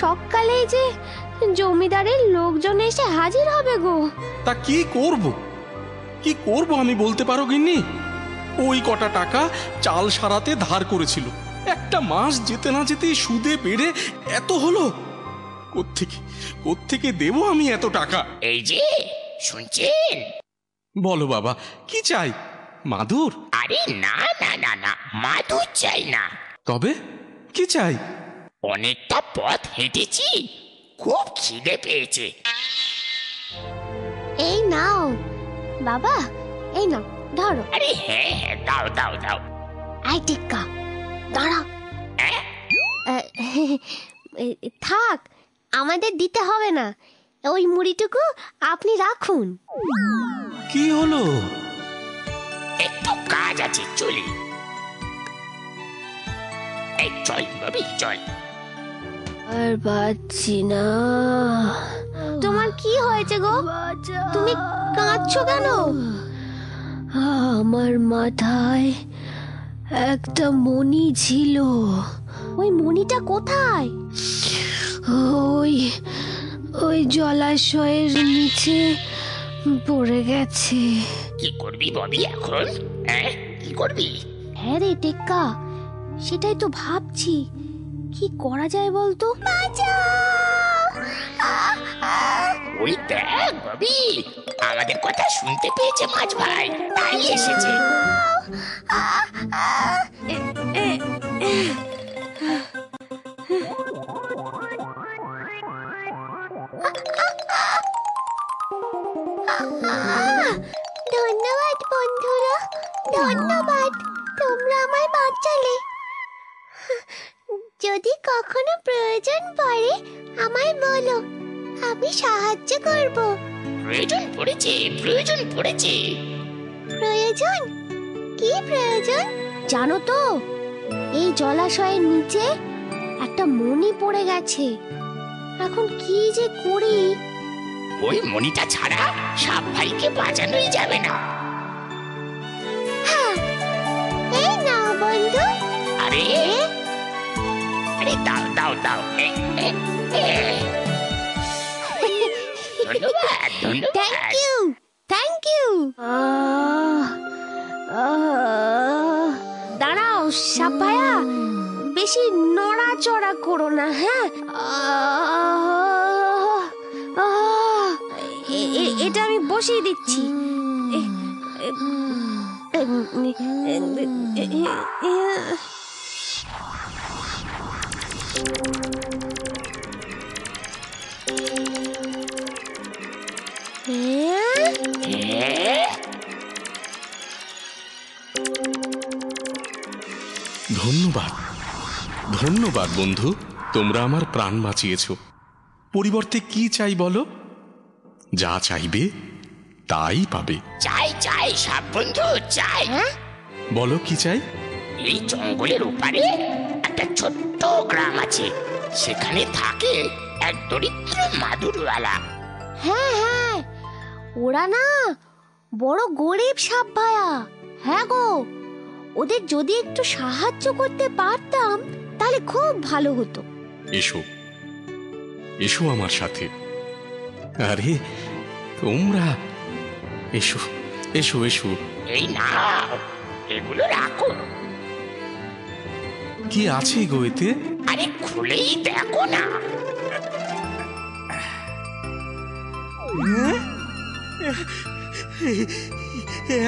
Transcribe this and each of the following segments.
সকালেই যে জমিদারের লোকজন এসে হাজির হবে গো। তা কি করব, কি করব আমি বলতে পারো গিন্নি? ওই কটা টাকা চাল সারাতে ধার করেছিল, একটা মাস যেতে না যেতেই সুদে বেড়ে এত হলো। কোত্থেকে দেব আমি এত টাকা? এই যে শুনছেন? বলো বাবা, কি চাই? মাদুর? আরে না না না না, মাদুর চাই না। তবে কি চাই? অনেকটা পথ হেঁটেছি, খুব খিদে পেয়েছে। এই নাও বাবা, এই নাও ধরো। আরে হ্যাঁ হ্যাঁ, দাও দাও দাও। আই টিক্কা দাঁড়া। হ্যাঁ? থাক, আমাদের দিতে হবে না, ওই মুড়িটুকু আপনি রাখুন। কি হলো? একটু কাজ আছে, চলি। এই চল বাবি, চল। আর পাচ্ছি না। তোমার কি হয়েছে গো? তুমি কাঁদছো কেন? আমার মাথায় একটা মণি ছিল। ওই মণিটা কোথায়? ওই জলাশয়ের নিচে পড়ে গেছে। কি করবি ববি এখন? হ্যাঁ, কি করবি? হ্যাঁ রে টেক্কা, সেটাই তো ভাবছি, কি করা যায় বলতো? ওই দেখ ববি, আমাদের কথা শুনতে পেয়েছে মাছ ভাই, তাই এসেছে। ধন্যবাদ বন্ধুরা, ধন্যবাদ, তোমরা আমায় বাঁচালে। যদি কখনো প্রয়োজন পড়ে আমায় বলো, আমি সাহায্য করব। প্রয়োজন পড়েছে, প্রয়োজন পড়েছে। প্রয়োজন? কি প্রয়োজন জানো তো? এই জলাশয়ের নিচে একটা মণি পড়ে গেছে, এখন কি যে করি। ওই মণিটা ছাড়া সাপ ভাইকে বাঁচানোই যাবে না। হ্যাঁ, এই নাও বন্ধু। আরে আরে দাও দাও দাও। ধন্যবাদ ধন্যবাদ। Thank you, thank you. দাঁড়াও সাপ ভাইয়া, বেশি নড়াচড়া করো না, হ্যাঁ? এটা আমি বসিয়ে দিচ্ছি। ধন্যবাদ, ধন্যবাদ বন্ধু, তোমরা আমার প্রাণ বাঁচিয়েছ। পরিবর্তে কি চাই বলো? যা চাইবে তাই পাবে। চাই চাই সাপ বন্ধু, চাই। বলো কি চাই? এই জঙ্গলের ওপারে একটা ছোট্ট গ্রাম আছে, সেখানে থাকে এক দরিদ্র মাদুরওয়ালা। হ্যাঁ হ্যাঁ, ওরা না বড় গরিব সাপ ভাইয়া। হ্যাঁ গো, ওদের যদি একটু সাহায্য করতে পারতাম তাহলে খুব ভালো হতো। এসো এসো আমার সাথে। আরে তোমরা এসো এসো এসো। এই নাও, এগুলো রাখো। কি আছে গো এতে? আরে খুলেই দেখো না।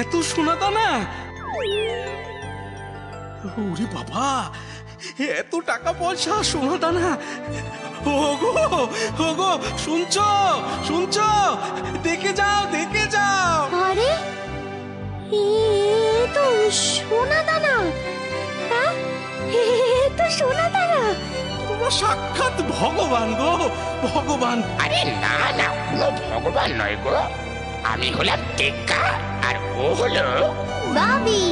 এত সোনা দানা! ওরে বাবা, এত টাকা পয়সা, সোনা দানা! ওগো ওগো, শুনছো শুনছো? দেখে যাও, দেখে যাও। আরে এ তো সোনা দানা। হ্যাঁ, এ তো সোনা দানা। তোমরা সাক্ষাৎ ভগবান গো, ভগবান। আরে না না, কোনো ভগবান নয় গো, আমি হলাম টেক্কা আর ও হলো বাবি।